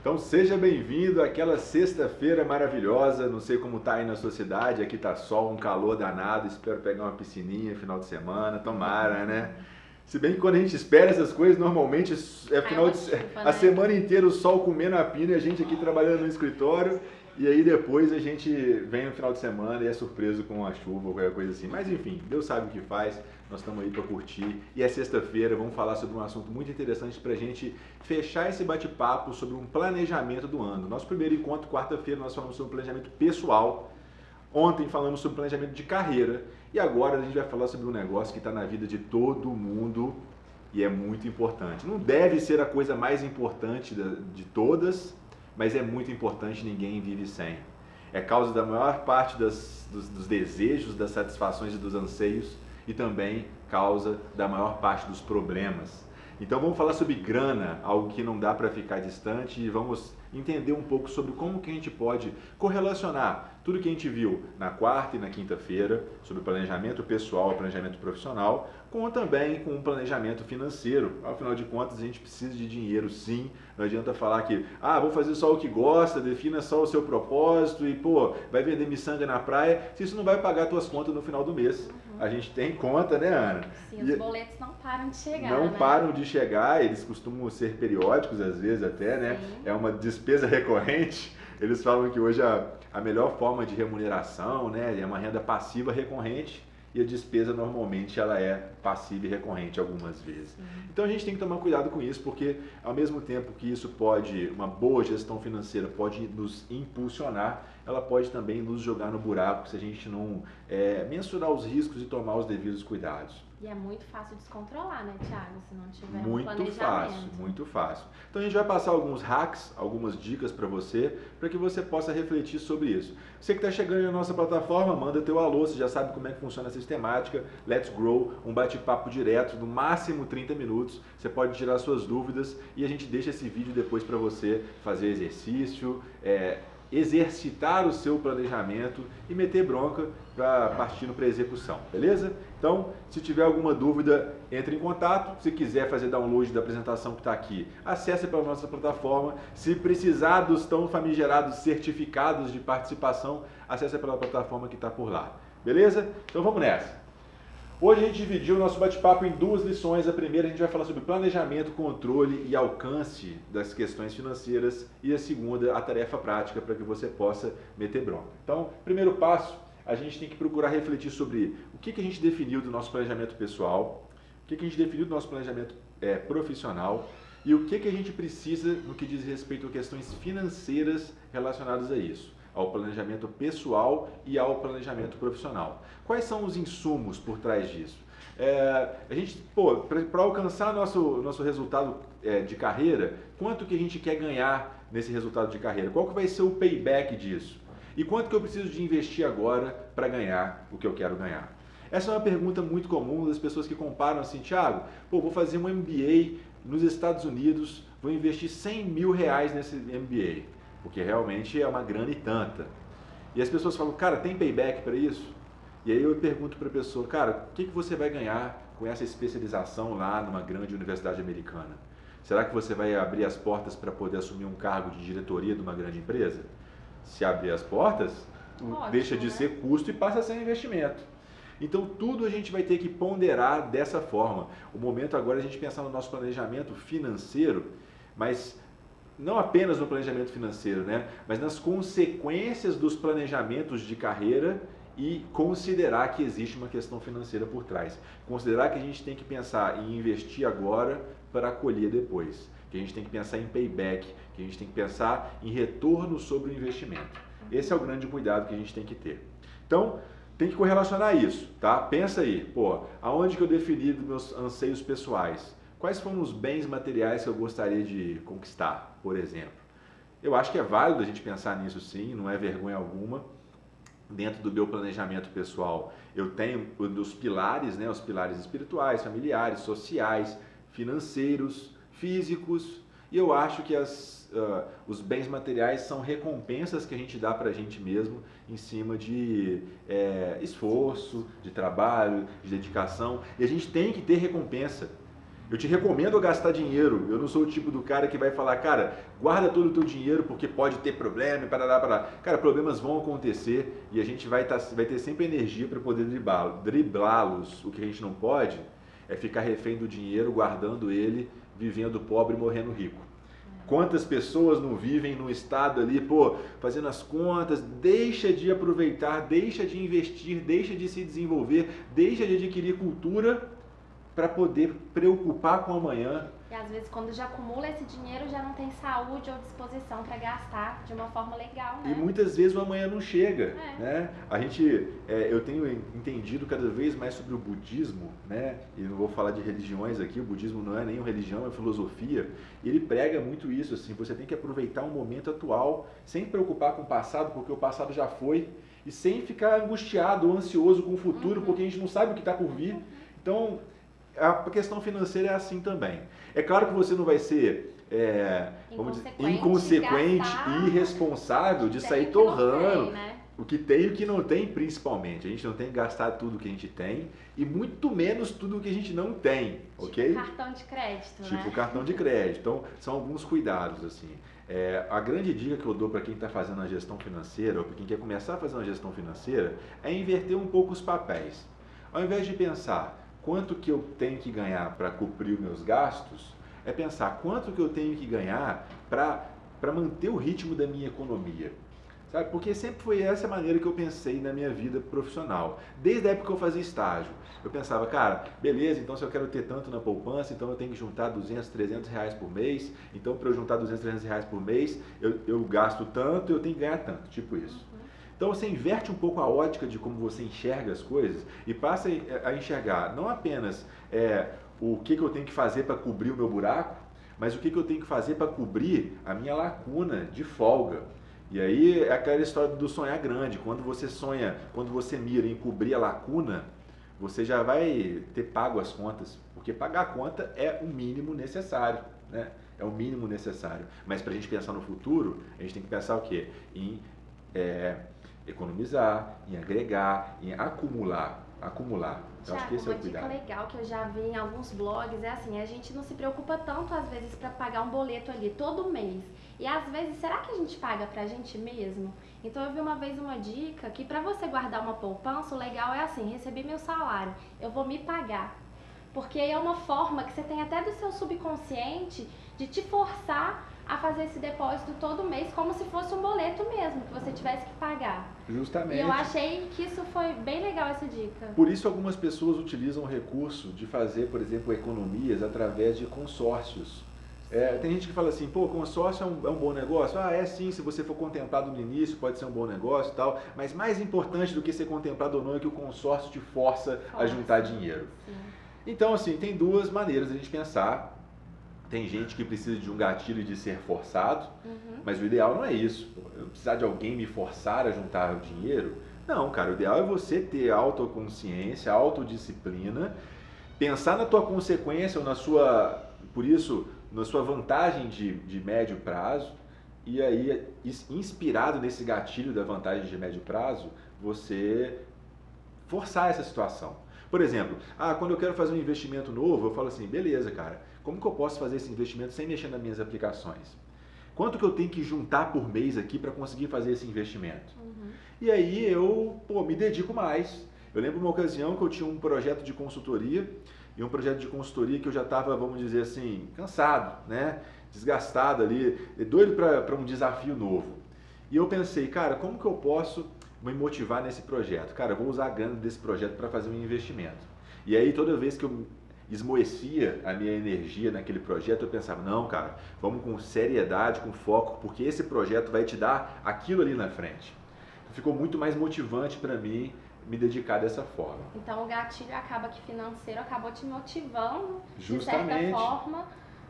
Então seja bem-vindo àquela sexta-feira maravilhosa. Não sei como tá aí na sua cidade, aqui tá sol, um calor danado. Espero pegar uma piscininha final de semana, tomara, né? Se bem que quando a gente espera essas coisas, normalmente é Cai final uma de chuva, a né? semana inteira o sol comendo a pina e a gente aqui trabalhando no escritório. E aí depois a gente vem no final de semana e é surpreso com a chuva ou qualquer coisa assim. Mas enfim, Deus sabe o que faz, nós estamos aí para curtir. E é sexta-feira, vamos falar sobre um assunto muito interessante para a gente fechar esse bate-papo sobre um planejamento do ano. Nosso primeiro encontro, quarta-feira, nós falamos sobre planejamento pessoal. Ontem falamos sobre planejamento de carreira. E agora a gente vai falar sobre um negócio que está na vida de todo mundo e é muito importante. Não deve ser a coisa mais importante de todas, mas é muito importante, ninguém vive sem. É causa da maior parte dos desejos, das satisfações e dos anseios e também causa da maior parte dos problemas. Então vamos falar sobre grana, algo que não dá para ficar distante, e vamos entender um pouco sobre como que a gente pode correlacionar tudo que a gente viu na quarta e na quinta-feira sobre planejamento pessoal e planejamento profissional, com um planejamento financeiro. Afinal de contas, a gente precisa de dinheiro sim. Não adianta falar que, vou fazer só o que gosta, defina só o seu propósito e, vai vender miçanga na praia, se isso não vai pagar suas contas no final do mês. A gente tem conta, né, Ana? Sim, os boletos não param de chegar, Não né? param de chegar, eles costumam ser periódicos às vezes até, né? Sim. É uma despesa recorrente. Eles falam que hoje a melhor forma de remuneração, né, é uma renda passiva recorrente e a despesa normalmente ela é passiva e recorrente algumas vezes. Então a gente tem que tomar cuidado com isso, porque ao mesmo tempo que isso pode, uma boa gestão financeira pode nos impulsionar, ela pode também nos jogar no buraco se a gente não mensurar os riscos e tomar os devidos cuidados. E é muito fácil descontrolar, né, Thiago? Se não tiver um Muito planejamento. fácil, muito fácil. Então a gente vai passar alguns hacks, algumas dicas para que você possa refletir sobre isso. Você que está chegando na nossa plataforma, manda teu alô, você já sabe como é que funciona essa sistemática. Let's Grow, um bate-papo direto, no máximo 30 minutos. Você pode tirar suas dúvidas e a gente deixa esse vídeo depois para você fazer exercício, exercitar o seu planejamento e meter bronca partindo para execução, beleza? Então, se tiver alguma dúvida, entre em contato. Se quiser fazer download da apresentação que está aqui, acesse pela nossa plataforma. Se precisar dos tão famigerados certificados de participação, acesse pela plataforma que está por lá, beleza? Então vamos nessa. Hoje a gente dividiu o nosso bate-papo em duas lições. A primeira a gente vai falar sobre planejamento, controle e alcance das questões financeiras e a segunda, a tarefa prática para que você possa meter bronca. Então, primeiro passo, a gente tem que procurar refletir sobre o que a gente definiu do nosso planejamento pessoal, o que a gente definiu do nosso planejamento profissional e o que a gente precisa no que diz respeito a questões financeiras relacionadas a isso, ao planejamento pessoal e ao planejamento profissional. Quais são os insumos por trás disso? A gente, para alcançar nosso resultado de carreira, quanto que a gente quer ganhar nesse resultado de carreira? Qual que vai ser o payback disso? E quanto que eu preciso de investir agora para ganhar o que eu quero ganhar? Essa é uma pergunta muito comum das pessoas que comparam assim, Thiago, vou fazer um MBA nos Estados Unidos, vou investir 100 mil reais nesse MBA, porque realmente é uma grana e tanta. E as pessoas falam, cara, tem payback para isso? E aí eu pergunto para a pessoa, cara, o que você vai ganhar com essa especialização lá numa grande universidade americana? Será que você vai abrir as portas para poder assumir um cargo de diretoria de uma grande empresa? Se abrir as portas, deixa de ser custo e passa a ser investimento. Então tudo a gente vai ter que ponderar dessa forma. O momento agora é a gente pensar no nosso planejamento financeiro, mas não apenas no planejamento financeiro, né? Mas nas consequências dos planejamentos de carreira e considerar que existe uma questão financeira por trás. Considerar que a gente tem que pensar em investir agora para colher depois. Que a gente tem que pensar em payback, que a gente tem que pensar em retorno sobre o investimento. Esse é o grande cuidado que a gente tem que ter. Então, tem que correlacionar isso, tá? Pensa aí, aonde que eu defini dos meus anseios pessoais? Quais foram os bens materiais que eu gostaria de conquistar, por exemplo? Eu acho que é válido a gente pensar nisso sim, não é vergonha alguma. Dentro do meu planejamento pessoal, eu tenho os pilares, né? Os pilares espirituais, familiares, sociais, financeiros, físicos, e eu acho que os bens materiais são recompensas que a gente dá para a gente mesmo em cima de esforço, de trabalho, de dedicação, e a gente tem que ter recompensa. Eu te recomendo gastar dinheiro. Eu não sou o tipo do cara que vai falar, cara, guarda todo o teu dinheiro porque pode ter problema, parará, parará. Cara, problemas vão acontecer e a gente vai ter sempre energia para poder driblá-los. O que a gente não pode é ficar refém do dinheiro, guardando ele, vivendo pobre e morrendo rico. Quantas pessoas não vivem num estado ali, pô, fazendo as contas, deixa de aproveitar, deixa de investir, deixa de se desenvolver, deixa de adquirir cultura para poder preocupar com o amanhã. E às vezes quando já acumula esse dinheiro já não tem saúde ou disposição para gastar de uma forma legal, né? E muitas vezes o amanhã não chega, né? Eu tenho entendido cada vez mais sobre o budismo, né? E não vou falar de religiões aqui, o budismo não é nenhuma religião, é filosofia. E ele prega muito isso, assim, você tem que aproveitar o momento atual, sem preocupar com o passado, porque o passado já foi, e sem ficar angustiado ou ansioso com o futuro, porque a gente não sabe o que está por vir. Então, a questão financeira é assim também. É claro que você não vai ser inconsequente e irresponsável de sair torrando o que tem e o que não tem, principalmente. A gente não tem que gastar tudo que a gente tem e muito menos tudo que a gente não tem, ok? Tipo cartão de crédito, Tipo cartão de crédito. Então, são alguns cuidados, assim. A grande dica que eu dou para quem está fazendo a gestão financeira ou para quem quer começar a fazer uma gestão financeira é inverter um pouco os papéis. Ao invés de pensar quanto que eu tenho que ganhar para cobrir os meus gastos, é pensar quanto que eu tenho que ganhar para manter o ritmo da minha economia. Sabe? Porque sempre foi essa maneira que eu pensei na minha vida profissional. Desde a época que eu fazia estágio. Eu pensava, cara, beleza, então se eu quero ter tanto na poupança, então eu tenho que juntar 200, 300 reais por mês. Então para eu juntar 200, 300 reais por mês, eu gasto tanto, eu tenho que ganhar tanto. Tipo isso. Então você inverte um pouco a ótica de como você enxerga as coisas e passa a enxergar não apenas o que eu tenho que fazer para cobrir o meu buraco, mas o que eu tenho que fazer para cobrir a minha lacuna de folga. E aí é aquela história do sonhar grande. Quando você sonha, quando você mira em cobrir a lacuna, você já vai ter pago as contas, porque pagar a conta é o mínimo necessário, né? É o mínimo necessário. Mas para a gente pensar no futuro, a gente tem que pensar o quê? Em economizar, em agregar, em acumular. Então, acho que esse é o cuidado. Uma dica legal que eu já vi em alguns blogs é assim, a gente não se preocupa tanto às vezes para pagar um boleto ali todo mês. E às vezes, será que a gente paga pra gente mesmo? Então eu vi uma vez uma dica que para você guardar uma poupança, o legal é assim, recebi meu salário, eu vou me pagar. Porque é uma forma que você tem até do seu subconsciente de te forçar a fazer esse depósito todo mês, como se fosse um boleto mesmo, que você tivesse que pagar. Justamente. E eu achei que isso foi bem legal, essa dica. Por isso algumas pessoas utilizam o recurso de fazer, por exemplo, economias através de consórcios. Tem gente que fala assim, pô, consórcio é um bom negócio? É sim, se você for contemplado no início pode ser um bom negócio e tal, mas mais importante do que ser contemplado ou não é que o consórcio te força a juntar dinheiro. Sim. Então, assim, tem duas maneiras de a gente pensar. Tem gente que precisa de um gatilho de ser forçado, mas o ideal não é isso. Eu precisar de alguém me forçar a juntar o dinheiro. Não, cara, o ideal é você ter autoconsciência, autodisciplina, pensar na tua consequência ou na sua vantagem de médio prazo, e aí, inspirado nesse gatilho da vantagem de médio prazo, você forçar essa situação. Por exemplo, quando eu quero fazer um investimento novo, eu falo assim, beleza, cara, como que eu posso fazer esse investimento sem mexer nas minhas aplicações? Quanto que eu tenho que juntar por mês aqui para conseguir fazer esse investimento? E aí eu me dedico mais. Eu lembro uma ocasião que eu tinha um projeto de consultoria, e um projeto de consultoria que eu já estava, vamos dizer assim, cansado, né? Desgastado ali, doido para um desafio novo. E eu pensei, cara, como que eu posso me motivar nesse projeto? Cara, eu vou usar a grana desse projeto para fazer um investimento. E aí toda vez que eu esmoecia a minha energia naquele projeto, eu pensava, não, cara, vamos com seriedade, com foco, porque esse projeto vai te dar aquilo ali na frente. Ficou muito mais motivante para mim me dedicar dessa forma. Então o gatilho acaba que financeiro acabou te motivando, justamente, de certa forma,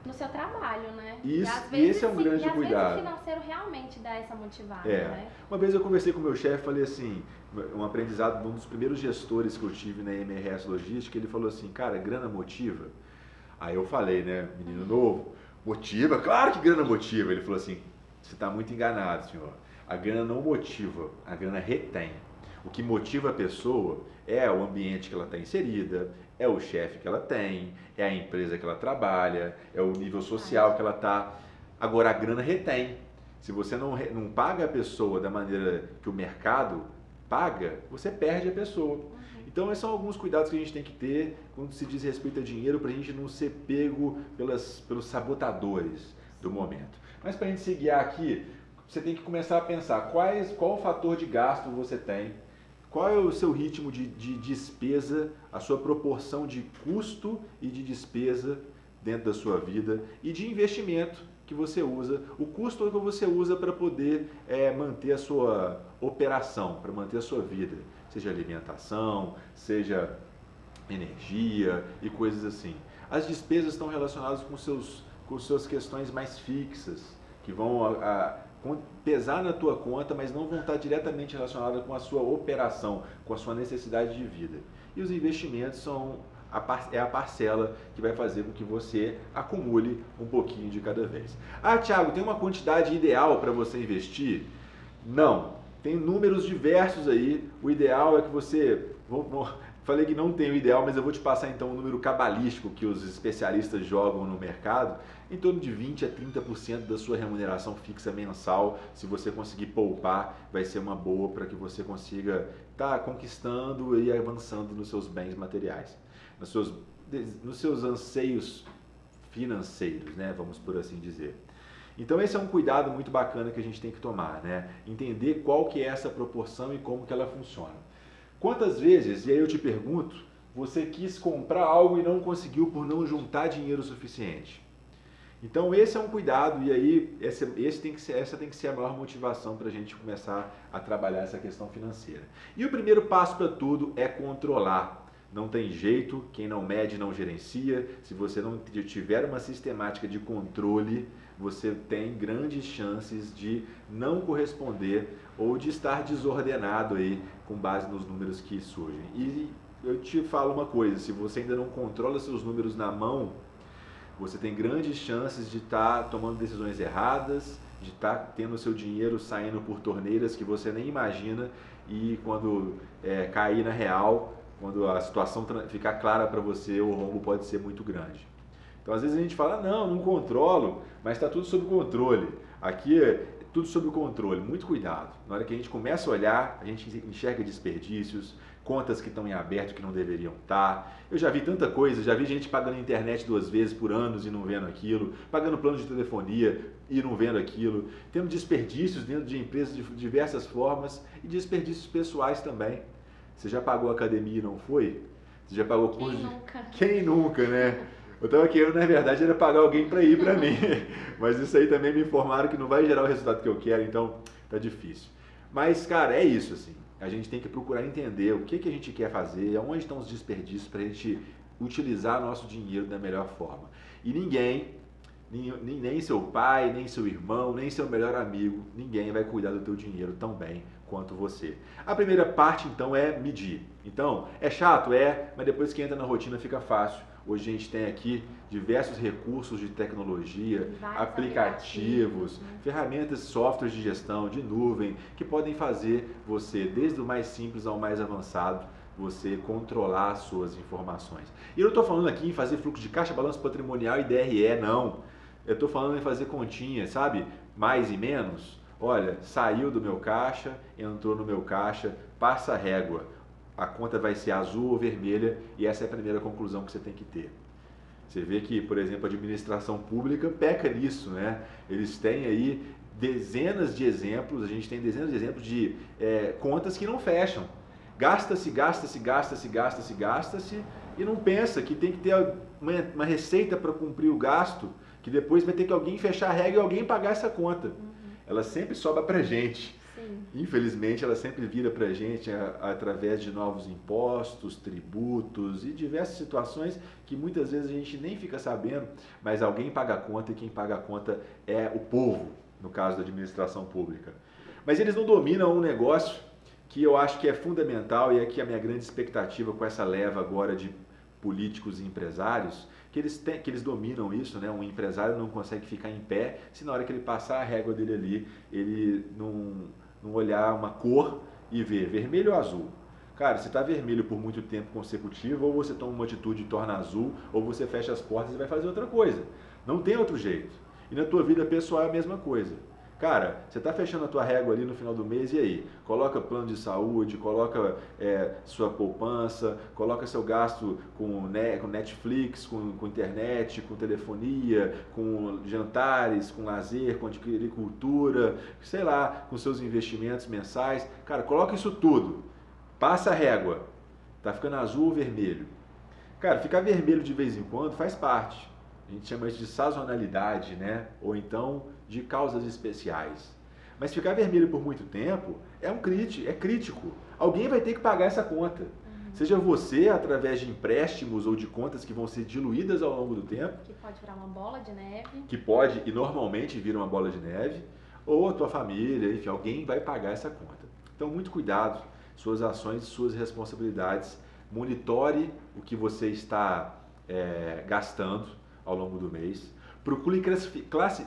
no seu trabalho, né? Isso, e às vezes, esse é um grande cuidado. Às vezes o financeiro realmente dá essa motivada, É. né? Uma vez eu conversei com o meu chefe, falei assim, um aprendizado de um dos primeiros gestores que eu tive na MRS Logística, ele falou assim, cara, grana motiva? Aí eu falei, né, menino novo, motiva? Claro que grana motiva. Ele falou assim, você está muito enganado, senhor. A grana não motiva, a grana retém. O que motiva a pessoa é o ambiente que ela está inserida, é o chefe que ela tem, é a empresa que ela trabalha, é o nível social que ela está. Agora, a grana retém. Se você não paga a pessoa da maneira que o mercado paga, você perde a pessoa. Então, esses são alguns cuidados que a gente tem que ter quando se diz respeito a dinheiro, para a gente não ser pego pelos sabotadores do momento. Mas para a gente se guiar aqui, você tem que começar a pensar qual o fator de gasto você tem, qual é o seu ritmo de despesa, a sua proporção de custo e de despesa dentro da sua vida e de investimento que você usa, o custo que você usa para poder manter a sua operação, para manter a sua vida, seja alimentação, seja energia e coisas assim. As despesas estão relacionadas com suas questões mais fixas, que vão pesar na tua conta, mas não vão estar diretamente relacionadas com a sua operação, com a sua necessidade de vida. E os investimentos é a parcela que vai fazer com que você acumule um pouquinho de cada vez. Ah, Thiago, tem uma quantidade ideal para você investir? Não. Tem números diversos aí. O ideal é que você... Falei que não tem o ideal, mas eu vou te passar então o número cabalístico que os especialistas jogam no mercado. Em torno de 20 a 30% da sua remuneração fixa mensal, se você conseguir poupar, vai ser uma boa para que você consiga estar conquistando e avançando nos seus bens materiais, nos seus anseios financeiros, né? Vamos por assim dizer. Então esse é um cuidado muito bacana que a gente tem que tomar, né? Entender qual que é essa proporção e como que ela funciona. Quantas vezes, e aí eu te pergunto, você quis comprar algo e não conseguiu por não juntar dinheiro suficiente? Então esse é um cuidado e aí essa tem que ser a maior motivação para a gente começar a trabalhar essa questão financeira. E o primeiro passo para tudo é controlar. Não tem jeito, quem não mede não gerencia. Se você não tiver uma sistemática de controle, você tem grandes chances de não corresponder ou de estar desordenado aí com base nos números que surgem. E eu te falo uma coisa, se você ainda não controla seus números na mão, você tem grandes chances de estar tomando decisões erradas, de estar tendo seu dinheiro saindo por torneiras que você nem imagina e quando cair na real, quando a situação ficar clara para você, o rombo pode ser muito grande. Então, às vezes a gente fala, não controlo, mas está tudo sob controle. Aqui é tudo sob controle, muito cuidado. Na hora que a gente começa a olhar, a gente enxerga desperdícios, contas que estão em aberto que não deveriam estar. Eu já vi tanta coisa, já vi gente pagando internet 2 vezes por anos e não vendo aquilo, pagando plano de telefonia e não vendo aquilo, tendo desperdícios dentro de empresas de diversas formas e desperdícios pessoais também. Você já pagou academia e não foi? Você já pagou curso de... Quem nunca, né? Eu estava querendo, na verdade, era pagar alguém para ir para mim. Mas isso aí também me informaram que não vai gerar o resultado que eu quero, então tá difícil. Mas, cara, é isso, assim. A gente tem que procurar entender o que a gente quer fazer, onde estão os desperdícios para a gente utilizar nosso dinheiro da melhor forma. E nem seu pai, nem seu irmão, nem seu melhor amigo, ninguém vai cuidar do teu dinheiro tão bem quanto você. A primeira parte, então, é medir. Então, é chato? Mas depois que entra na rotina fica fácil. Hoje a gente tem aqui diversos recursos de tecnologia, aplicativos, ferramentas, softwares de gestão, de nuvem, que podem fazer você, desde o mais simples ao mais avançado, você controlar as suas informações. E eu não estou falando aqui em fazer fluxo de caixa, balanço patrimonial e DRE, não. Eu estou falando em fazer continha, sabe? Mais e menos. Olha, saiu do meu caixa, entrou no meu caixa, passa a régua. A conta vai ser azul ou vermelha e essa é a primeira conclusão que você tem que ter. Você vê que, por exemplo, a administração pública peca nisso, né? Eles têm aí dezenas de exemplos, a gente tem dezenas de exemplos de contas que não fecham. Gasta-se e não pensa que tem que ter uma receita para cumprir o gasto, que depois vai ter que alguém fechar a regra e alguém pagar essa conta. Ela sempre sobra para a gente. Sim. Infelizmente, ela sempre vira para a gente através de novos impostos, tributos e diversas situações que muitas vezes a gente nem fica sabendo, mas alguém paga a conta e quem paga a conta é o povo, no caso da administração pública. Mas eles não dominam um negócio que eu acho que é fundamental e é aqui a minha grande expectativa com essa leva agora de políticos e empresários, que eles dominam isso, né? Um empresário não consegue ficar em pé se na hora que ele passar a régua dele ali, ele não olhar uma cor e ver vermelho ou azul. Cara, se está vermelho por muito tempo consecutivo, ou você toma uma atitude e torna azul, ou você fecha as portas e vai fazer outra coisa. Não tem outro jeito. E na tua vida pessoal é a mesma coisa. Cara, você está fechando a tua régua ali no final do mês, e aí? Coloca plano de saúde, coloca sua poupança, coloca seu gasto com Netflix, com internet, com telefonia, com jantares, com lazer, com agricultura, sei lá, com seus investimentos mensais. Cara, coloca isso tudo. Passa a régua. Tá ficando azul ou vermelho? Cara, ficar vermelho de vez em quando faz parte. A gente chama isso de sazonalidade, né? Ou então de causas especiais. Mas ficar vermelho por muito tempo é crítico. Alguém vai ter que pagar essa conta. Seja você, através de empréstimos ou de contas que vão ser diluídas ao longo do tempo. Que pode virar uma bola de neve. Que pode e normalmente vira uma bola de neve. Ou a tua família, enfim, alguém vai pagar essa conta. Então, muito cuidado, suas ações e suas responsabilidades. Monitore o que você está gastando ao longo do mês. Procure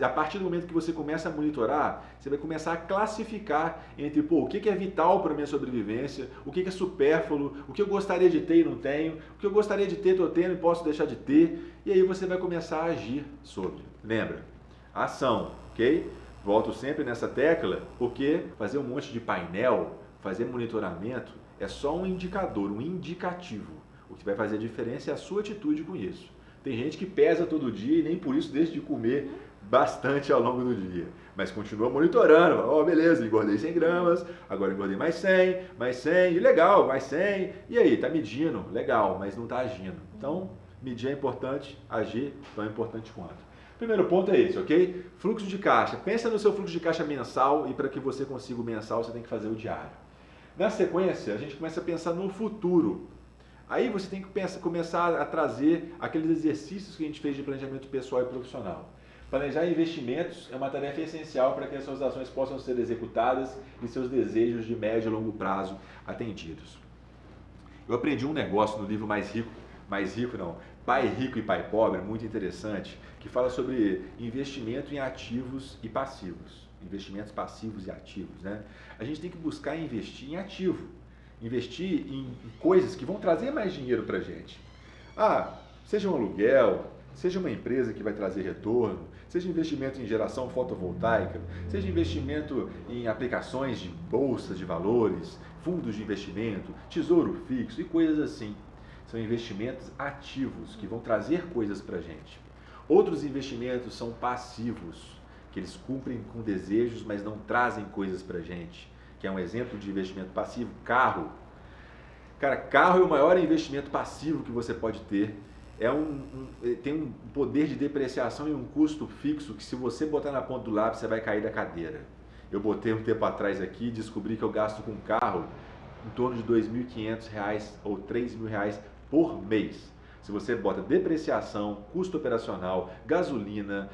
a partir do momento que você começa a monitorar, você vai começar a classificar entre o que é vital para a minha sobrevivência, o que é supérfluo, o que eu gostaria de ter e não tenho, o que eu gostaria de ter, estou tendo e posso deixar de ter, e aí você vai começar a agir sobre. Lembra? Ação, ok? Volto sempre nessa tecla, porque fazer um monte de painel, fazer monitoramento, é só um indicador, um indicativo. O que vai fazer a diferença é a sua atitude com isso. Tem gente que pesa todo dia e nem por isso deixa de comer bastante ao longo do dia. Mas continua monitorando. Beleza, engordei 100 gramas, agora engordei mais 100, e legal, mais 100. E aí, tá medindo, legal, mas não tá agindo. Então, medir é importante, agir tão é importante quanto. Primeiro ponto é esse, ok? Fluxo de caixa. Pensa no seu fluxo de caixa mensal e para que você consiga o mensal, você tem que fazer o diário. Na sequência, a gente começa a pensar no futuro. Aí você tem que começar a trazer aqueles exercícios que a gente fez de planejamento pessoal e profissional. Planejar investimentos é uma tarefa essencial para que as suas ações possam ser executadas e seus desejos de médio e longo prazo atendidos. Eu aprendi um negócio no livro Pai Rico e Pai Pobre, muito interessante, que fala sobre investimento em ativos e passivos. Investimentos passivos e ativos, né? A gente tem que buscar investir em ativo. Investir em coisas que vão trazer mais dinheiro para a gente. Seja um aluguel, seja uma empresa que vai trazer retorno, seja investimento em geração fotovoltaica, seja investimento em aplicações de bolsas de valores, fundos de investimento, tesouro fixo e coisas assim. São investimentos ativos que vão trazer coisas para a gente. Outros investimentos são passivos, que eles cumprem com desejos, mas não trazem coisas para a gente. Que é um exemplo de investimento passivo, carro. Cara, carro é o maior investimento passivo que você pode ter. Tem um poder de depreciação e um custo fixo que se você botar na ponta do lápis, você vai cair da cadeira. Eu botei um tempo atrás aqui e descobri que eu gasto com carro em torno de R$ 2.500 ou R$ 3.000 por mês. Se você bota depreciação, custo operacional, gasolina,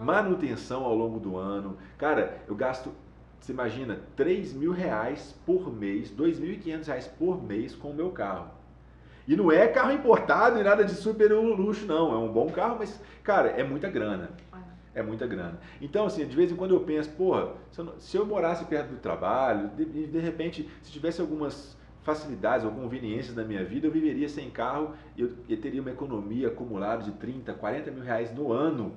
manutenção ao longo do ano. Cara, eu gasto... Você imagina, R$3.000 por mês, R$2.500 por mês com o meu carro. E não é carro importado e nada de super luxo, não. É um bom carro, mas, cara, é muita grana. É muita grana. Então, assim, de vez em quando eu penso, se eu morasse perto do trabalho, de repente, se tivesse algumas facilidades ou conveniências na minha vida, eu viveria sem carro e eu teria uma economia acumulada de R$30, R$40.000 no ano.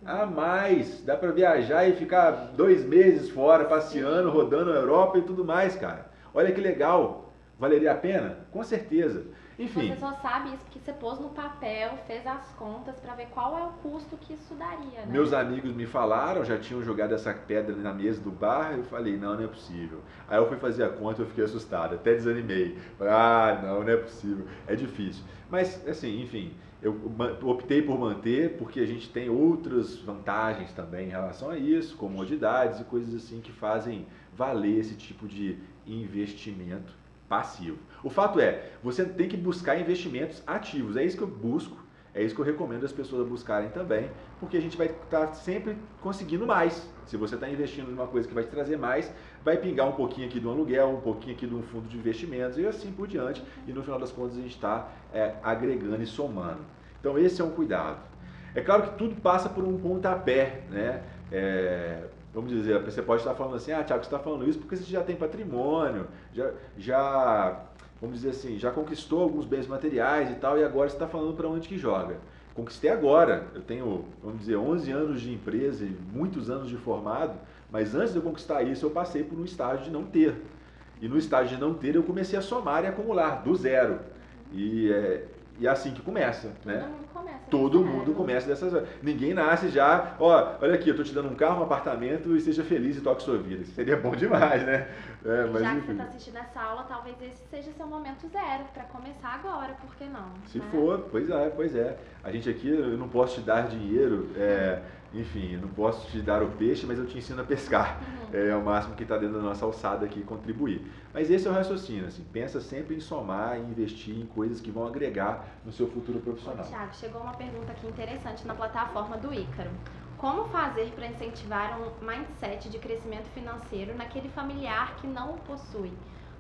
A mais, dá para viajar e ficar 2 meses fora, passeando, rodando a Europa e tudo mais, cara. Olha que legal, valeria a pena? Com certeza. Enfim. Você só sabe isso porque você pôs no papel, fez as contas para ver qual é o custo que isso daria, né? Meus amigos me falaram, já tinham jogado essa pedra na mesa do bar, eu falei, não é possível. Aí eu fui fazer a conta e eu fiquei assustado, até desanimei. Não é possível, é difícil. Mas, assim, enfim, eu optei por manter porque a gente tem outras vantagens também em relação a isso, comodidades e coisas assim que fazem valer esse tipo de investimento passivo. O fato é, você tem que buscar investimentos ativos, é isso que eu busco, é isso que eu recomendo as pessoas a buscarem também, porque a gente vai estar sempre conseguindo mais. Se você está investindo em uma coisa que vai te trazer mais, vai pingar um pouquinho aqui do aluguel, um pouquinho aqui de um fundo de investimentos e assim por diante, e no final das contas a gente está agregando e somando. Então esse é um cuidado. É claro que tudo passa por um pontapé, né? vamos dizer, você pode estar falando assim, Thiago, você está falando isso porque você já tem patrimônio, já vamos dizer assim, já conquistou alguns bens materiais e tal, e agora você está falando para onde que joga. Conquistei agora, eu tenho, vamos dizer, 11 anos de empresa e muitos anos de formado, mas antes de eu conquistar isso, eu passei por um estágio de não ter. E no estágio de não ter, eu comecei a somar e acumular, do zero. E é assim que começa, né? Todo mundo começa dessas. Ninguém nasce já, olha aqui, eu tô te dando um carro, um apartamento e seja feliz e toque sua vida. Isso seria bom demais, né? Mas, já que você está assistindo essa aula, talvez esse seja seu momento zero, para começar agora, por que não? Se for, pois é. A gente aqui, eu não posso te dar dinheiro, enfim, eu não posso te dar o peixe, mas eu te ensino a pescar. É o máximo que está dentro da nossa alçada aqui, contribuir. Mas esse é o raciocínio, assim, pensa sempre em somar e investir em coisas que vão agregar no seu futuro profissional. Thiago, chegou uma pergunta aqui interessante na plataforma do Ícaro. Como fazer para incentivar um mindset de crescimento financeiro naquele familiar que não o possui?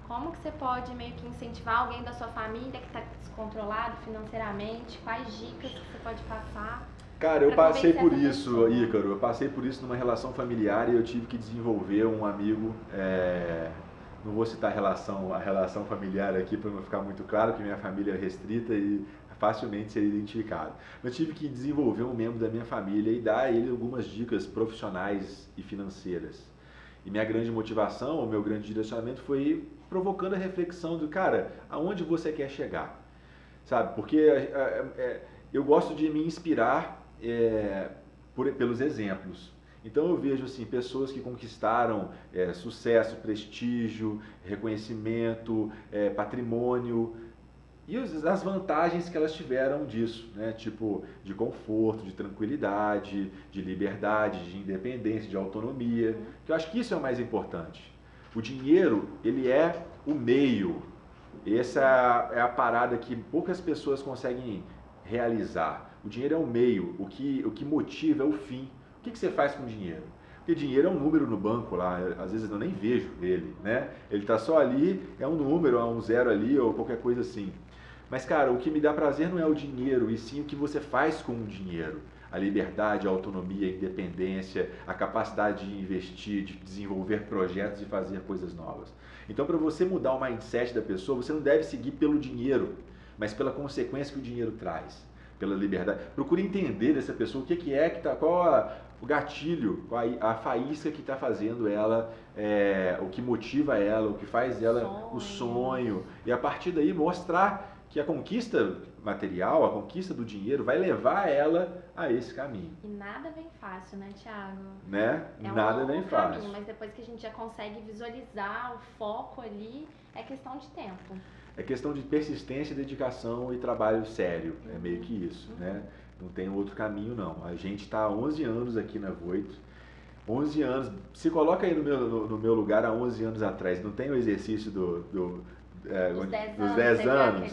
Como que você pode meio que incentivar alguém da sua família que está descontrolado financeiramente? Quais dicas que você pode passar? Cara, eu passei por isso, Ícaro. Eu passei por isso numa relação familiar e eu tive que desenvolver um amigo. Não vou citar a relação familiar aqui para não ficar muito claro, que minha família é restrita e facilmente seria identificado. Eu tive que desenvolver um membro da minha família e dar a ele algumas dicas profissionais e financeiras. E minha grande motivação, o meu grande direcionamento foi provocando a reflexão do, cara, aonde você quer chegar? Sabe? Porque eu gosto de me inspirar pelos exemplos. Então eu vejo assim, pessoas que conquistaram sucesso, prestígio, reconhecimento, patrimônio, e as vantagens que elas tiveram disso, né? Tipo, de conforto, de tranquilidade, de liberdade, de independência, de autonomia, que eu acho que isso é o mais importante. O dinheiro, ele é o meio. Essa é a parada que poucas pessoas conseguem realizar. O dinheiro é o meio, o que motiva é o fim. O que você faz com o dinheiro? Porque dinheiro é um número no banco lá, às vezes eu nem vejo ele, né? Ele está só ali, é um número, é um zero ali ou qualquer coisa assim. Mas, cara, o que me dá prazer não é o dinheiro, e sim o que você faz com o dinheiro. A liberdade, a autonomia, a independência, a capacidade de investir, de desenvolver projetos e fazer coisas novas. Então, para você mudar o mindset da pessoa, você não deve seguir pelo dinheiro, mas pela consequência que o dinheiro traz, pela liberdade. Procure entender dessa pessoa o que é que está, qual o gatilho, a faísca que está fazendo ela, o que motiva ela, o que faz ela o sonho. E a partir daí mostrar que a conquista material, a conquista do dinheiro vai levar ela a esse caminho. E nada vem fácil, né, Thiago? Né? Nada vem fácil. Caminho, mas depois que a gente já consegue visualizar o foco ali, é questão de tempo. É questão de persistência, dedicação e trabalho sério. É meio que isso, né? Não tem outro caminho, não. A gente está há 11 anos aqui na Voito. 11 anos. Se coloca aí no meu lugar há 11 anos atrás. Não tem o exercício dos 10 anos.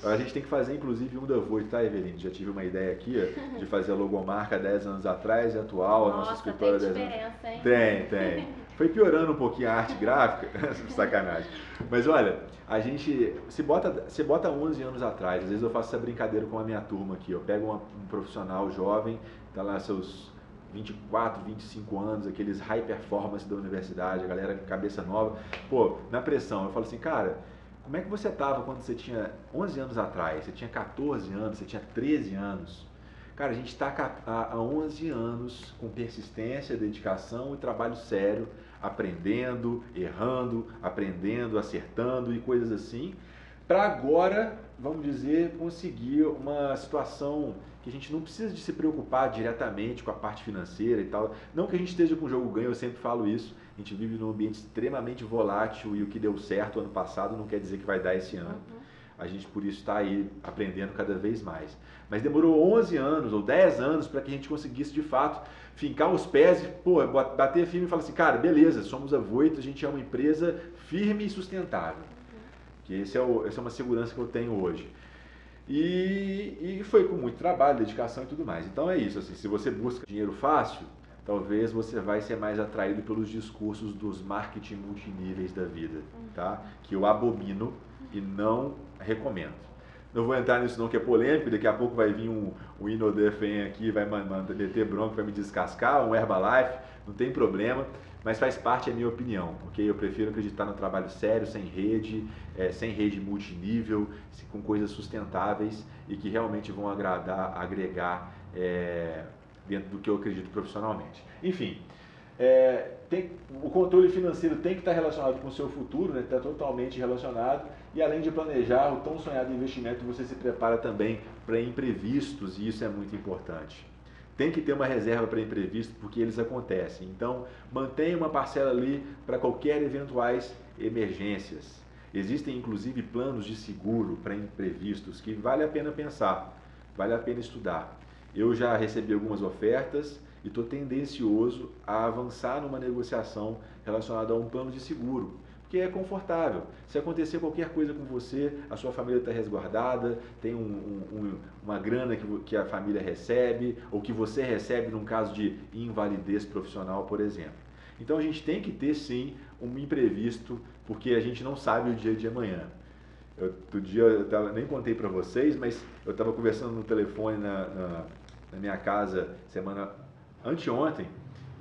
A gente tem que fazer, inclusive, um da Voito, tá, Eveline? Já tive uma ideia aqui de fazer a logomarca 10 anos atrás e atual. Nossa, nosso escritório tem diferença, hein? Tem. Foi piorando um pouquinho a arte gráfica, sacanagem. Mas olha, a gente, se bota 11 anos atrás, às vezes eu faço essa brincadeira com a minha turma aqui, eu pego um profissional jovem, tá lá seus 24, 25 anos, aqueles high performance da universidade, a galera cabeça nova, pô, na pressão, eu falo assim, cara, como é que você estava quando você tinha 11 anos atrás, você tinha 14 anos, você tinha 13 anos? Cara, a gente está há 11 anos com persistência, dedicação e trabalho sério, aprendendo, errando, aprendendo, acertando e coisas assim, para agora, vamos dizer, conseguir uma situação que a gente não precisa de se preocupar diretamente com a parte financeira e tal. Não que a gente esteja com o jogo ganho, eu sempre falo isso, a gente vive num ambiente extremamente volátil e o que deu certo ano passado não quer dizer que vai dar esse ano. A gente, por isso, está aí aprendendo cada vez mais. Mas demorou 11 anos ou 10 anos para que a gente conseguisse, de fato, fincar os pés e bater firme e falar assim, cara, beleza, somos a Voito, a gente é uma empresa firme e sustentável. Que essa é uma segurança que eu tenho hoje. E foi com muito trabalho, dedicação e tudo mais. Então é isso, assim, se você busca dinheiro fácil, talvez você vai ser mais atraído pelos discursos dos marketing multiníveis da vida, tá? Que eu abomino e não recomendo. Não vou entrar nisso não, que é polêmico, daqui a pouco vai vir um Inodefen aqui, vai meter bronca, vai me descascar, um Herbalife, não tem problema, mas faz parte, é minha opinião, porque eu prefiro acreditar no trabalho sério, sem rede multinível, com coisas sustentáveis e que realmente vão agregar dentro do que eu acredito profissionalmente. Enfim, o controle financeiro tem que estar relacionado com o seu futuro, né? Está totalmente relacionado. E além de planejar o tão sonhado investimento, você se prepara também para imprevistos, e isso é muito importante. Tem que ter uma reserva para imprevistos, porque eles acontecem. Então, mantenha uma parcela ali para qualquer eventuais emergências. Existem inclusive planos de seguro para imprevistos que vale a pena pensar, vale a pena estudar. Eu já recebi algumas ofertas e estou tendencioso a avançar numa negociação relacionada a um plano de seguro, porque é confortável. Se acontecer qualquer coisa com você, a sua família está resguardada, tem uma grana que a família recebe, ou que você recebe num caso de invalidez profissional, por exemplo. Então a gente tem que ter sim um imprevisto, porque a gente não sabe o dia de amanhã. Outro dia, nem contei para vocês, mas eu estava conversando no telefone na minha casa anteontem,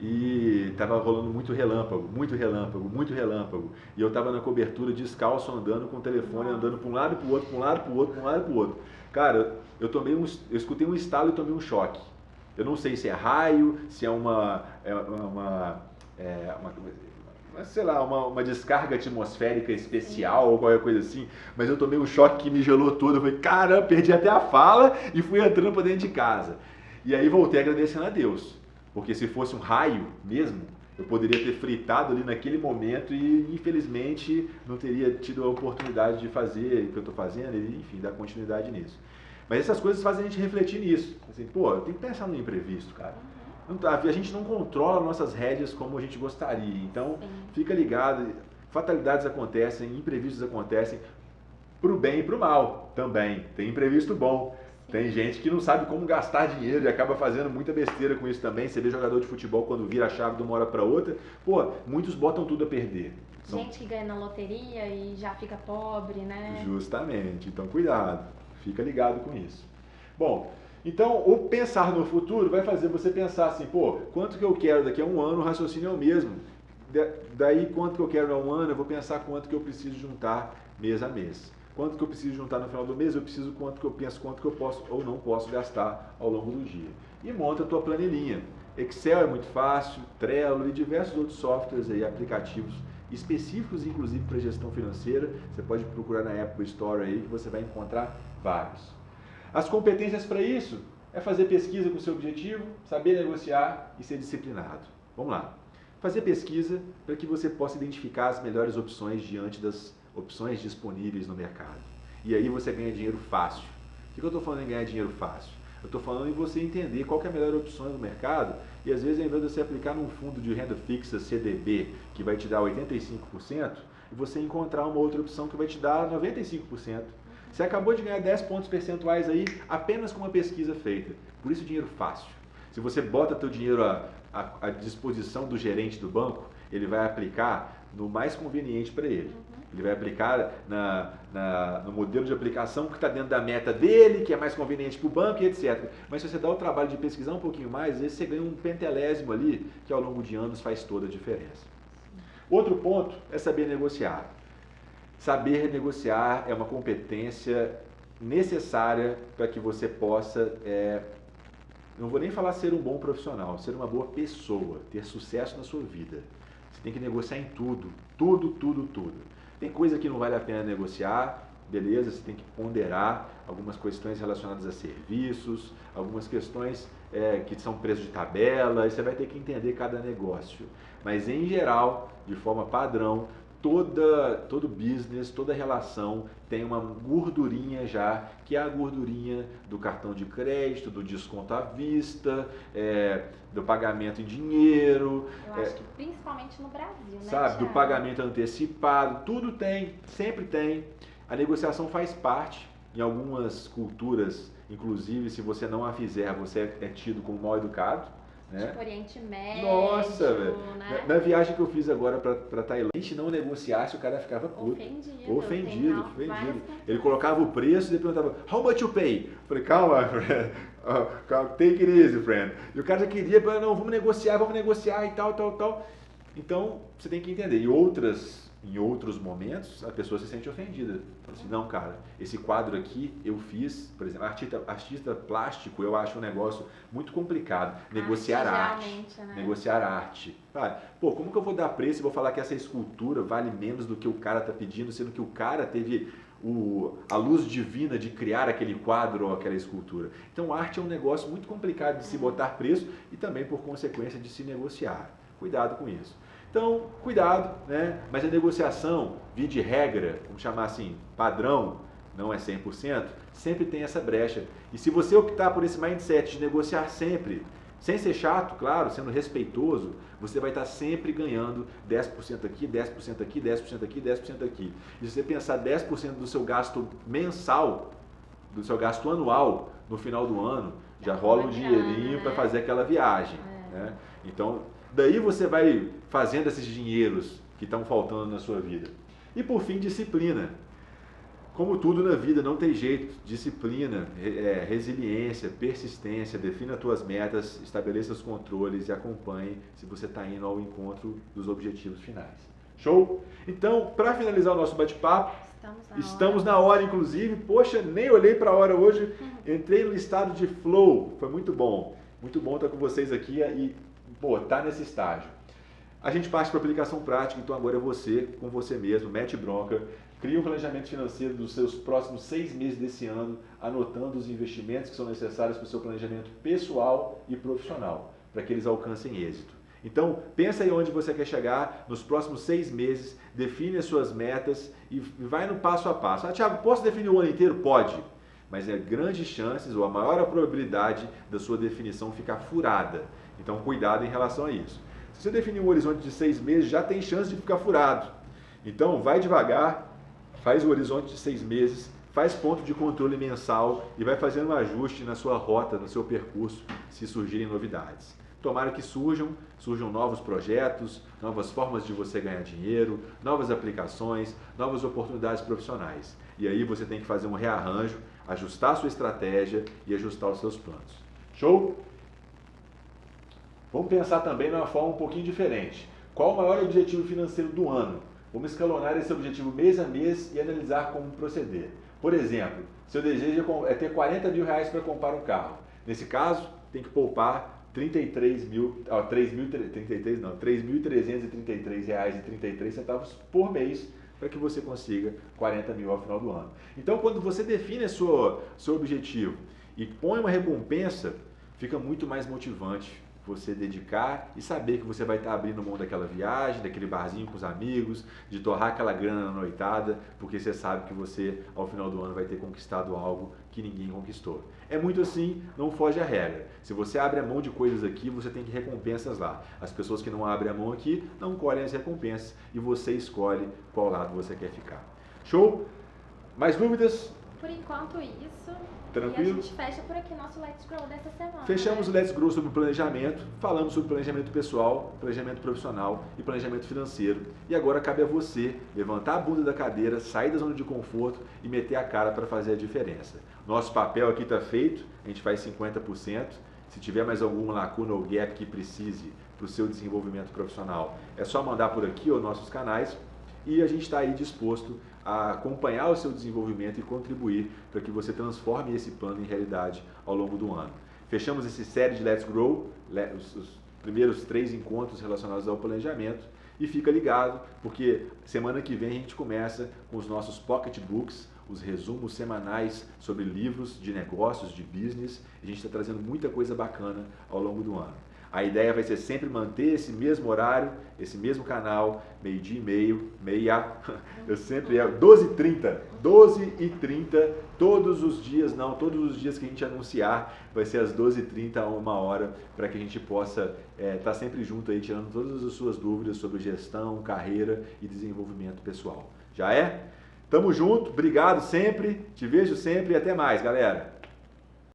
e estava rolando muito relâmpago, muito relâmpago, muito relâmpago. E eu estava na cobertura descalço, andando com o telefone, andando para um lado, para o outro, para um lado, para o outro, para um lado, para o outro. Cara, eu escutei um estalo e tomei um choque. Eu não sei se é raio, se é sei lá, uma descarga atmosférica especial ou qualquer coisa assim, mas eu tomei um choque que me gelou todo. Eu falei, caramba, perdi até a fala e fui entrando para dentro de casa. E aí voltei agradecendo a Deus. Porque se fosse um raio mesmo, eu poderia ter fritado ali naquele momento e infelizmente não teria tido a oportunidade de fazer o que eu estou fazendo e enfim, dar continuidade nisso. Mas essas coisas fazem a gente refletir nisso. Assim, pô, eu tenho que pensar no imprevisto, cara. A gente não controla nossas rédeas como a gente gostaria. Então, fica ligado, fatalidades acontecem, imprevistos acontecem, pro bem e pro mal também. Tem imprevisto bom. Tem gente que não sabe como gastar dinheiro e acaba fazendo muita besteira com isso também. Você vê jogador de futebol quando vira a chave de uma hora para outra, pô, muitos botam tudo a perder. Gente que ganha na loteria e já fica pobre, né? Justamente. Então, cuidado. Fica ligado com isso. Bom, então o pensar no futuro vai fazer você pensar assim, pô, quanto que eu quero daqui a um ano, o raciocínio é o mesmo. Daí, quanto que eu quero a um ano, eu vou pensar quanto que eu preciso juntar mês a mês. Quanto que eu preciso juntar no final do mês, quanto que eu posso ou não posso gastar ao longo do dia. E monta a tua planilhinha. Excel é muito fácil, Trello e diversos outros softwares aí, aplicativos específicos, inclusive para gestão financeira. Você pode procurar na Apple Store aí que você vai encontrar vários. As competências para isso é fazer pesquisa com o seu objetivo, saber negociar e ser disciplinado. Vamos lá. Fazer pesquisa para que você possa identificar as melhores opções diante das opções disponíveis no mercado. E aí você ganha dinheiro fácil. O que eu estou falando em ganhar dinheiro fácil? Eu estou falando em você entender qual que é a melhor opção no mercado e às vezes ao invés de você aplicar num fundo de renda fixa CDB que vai te dar 85%, e você encontrar uma outra opção que vai te dar 95%. Você acabou de ganhar 10 pontos percentuais aí apenas com uma pesquisa feita. Por isso dinheiro fácil. Se você bota teu dinheiro à disposição do gerente do banco, ele vai aplicar no mais conveniente para ele. Ele vai aplicar no modelo de aplicação que está dentro da meta dele, que é mais conveniente para o banco e etc. Mas se você dá o trabalho de pesquisar um pouquinho mais, às vezes você ganha um pentelésimo ali, que ao longo de anos faz toda a diferença. Outro ponto é saber negociar. Saber negociar é uma competência necessária para que você possa, não vou nem falar ser um bom profissional, ser uma boa pessoa, ter sucesso na sua vida. Você tem que negociar em tudo, tudo. Tem coisa que não vale a pena negociar, beleza, você tem que ponderar algumas questões relacionadas a serviços, algumas questões que são preço de tabela, e você vai ter que entender cada negócio. Mas em geral, de forma padrão, todo business, toda relação tem uma gordurinha já, que é a gordurinha do cartão de crédito, do desconto à vista, do pagamento em dinheiro. Eu acho que principalmente no Brasil, né? Sabe, Thiago? do pagamento antecipado, tudo tem, sempre tem. A negociação faz parte, em algumas culturas, inclusive se você não a fizer, você é tido como mal educado. Né? Tipo Oriente Médio, Nossa, velho. Né? né? Na viagem que eu fiz agora para Tailândia, a gente não negociasse, o cara ficava puto. Ofendido. Ele colocava o preço e ele perguntava, how much you pay? Eu falei, calma, friend. Take it easy, friend. E o cara já queria, não, vamos negociar e tal. Então, você tem que entender. Em outros momentos, a pessoa se sente ofendida. Fala assim, não, cara, esse quadro aqui eu fiz, por exemplo, artista plástico, eu acho um negócio muito complicado. Negociar arte. Né? Negociar arte. Pô, como que eu vou dar preço e vou falar que essa escultura vale menos do que o cara está pedindo, sendo que o cara teve a luz divina de criar aquele quadro ou aquela escultura. Então, arte é um negócio muito complicado de se botar preço e também, por consequência, de se negociar. Cuidado com isso. Então, cuidado, né? Mas a negociação, via de regra, vamos chamar assim, padrão, não é 100%, sempre tem essa brecha. E se você optar por esse mindset de negociar sempre, sem ser chato, claro, sendo respeitoso, você vai estar sempre ganhando 10% aqui, 10% aqui, 10% aqui, 10% aqui. E se você pensar 10% do seu gasto mensal, do seu gasto anual, no final do ano, já rola um dinheirinho para fazer aquela viagem. Né? Então, daí você vai fazendo esses dinheiros que estão faltando na sua vida. E por fim, disciplina. Como tudo na vida, não tem jeito. Disciplina, resiliência, persistência, defina as tuas metas, estabeleça os controles e acompanhe se você está indo ao encontro dos objetivos finais. Show? Então, para finalizar o nosso bate-papo, estamos na hora, inclusive. Poxa, nem olhei para a hora hoje, entrei no estado de flow. Foi muito bom. Muito bom estar com vocês aqui e tá nesse estágio. A gente parte para a aplicação prática, então agora é você, com você mesmo, mete bronca, cria um planejamento financeiro dos seus próximos 6 meses desse ano, anotando os investimentos que são necessários para o seu planejamento pessoal e profissional, para que eles alcancem êxito. Então, pensa aí onde você quer chegar nos próximos 6 meses, define as suas metas e vai no passo a passo. Thiago, posso definir o ano inteiro? Pode. Mas é grandes chances, ou a maior probabilidade da sua definição ficar furada. Então, cuidado em relação a isso. Se você definir um horizonte de 6 meses, já tem chance de ficar furado. Então, vai devagar, faz o horizonte de 6 meses, faz ponto de controle mensal e vai fazendo um ajuste na sua rota, no seu percurso, se surgirem novidades. Tomara que surjam novos projetos, novas formas de você ganhar dinheiro, novas aplicações, novas oportunidades profissionais. E aí você tem que fazer um rearranjo, ajustar a sua estratégia e ajustar os seus planos. Show? Vamos pensar também numa forma um pouquinho diferente. Qual o maior objetivo financeiro do ano? Vamos escalonar esse objetivo mês a mês e analisar como proceder. Por exemplo, seu desejo é ter 40 mil reais para comprar um carro. Nesse caso, tem que poupar R$3.333,33 por mês para que você consiga 40 mil ao final do ano. Então, quando você define seu objetivo e põe uma recompensa, fica muito mais motivante você dedicar e saber que você vai estar abrindo mão daquela viagem, daquele barzinho com os amigos, de torrar aquela grana na noitada, porque você sabe que você, ao final do ano, vai ter conquistado algo que ninguém conquistou. É muito assim, não foge à regra. Se você abre a mão de coisas aqui, você tem que recompensas lá. As pessoas que não abrem a mão aqui, não colhem as recompensas e você escolhe qual lado você quer ficar. Show? Mais dúvidas? Por enquanto, isso. Tranquilo? E a gente fecha por aqui nosso Let's Grow dessa semana. Fechamos o Let's Grow sobre planejamento, falamos sobre planejamento pessoal, planejamento profissional e planejamento financeiro. E agora cabe a você levantar a bunda da cadeira, sair da zona de conforto e meter a cara para fazer a diferença. Nosso papel aqui está feito, a gente faz 50%. Se tiver mais alguma lacuna ou gap que precise para o seu desenvolvimento profissional, é só mandar por aqui ou nossos canais. E a gente está aí disposto a acompanhar o seu desenvolvimento e contribuir para que você transforme esse plano em realidade ao longo do ano. Fechamos essa série de Let's Grow, os primeiros 3 encontros relacionados ao planejamento. E fica ligado, porque semana que vem a gente começa com os nossos pocketbooks, os resumos semanais sobre livros de negócios, de business. A gente está trazendo muita coisa bacana ao longo do ano. A ideia vai ser sempre manter esse mesmo horário, esse mesmo canal, 12h30, eu sempre 12h30, 12h30, todos os dias, todos os dias que a gente anunciar, vai ser às 12h30 a 1h, para que a gente possa estar sempre junto aí, tirando todas as suas dúvidas sobre gestão, carreira e desenvolvimento pessoal. Já é? Tamo junto, obrigado sempre, te vejo sempre e até mais, galera!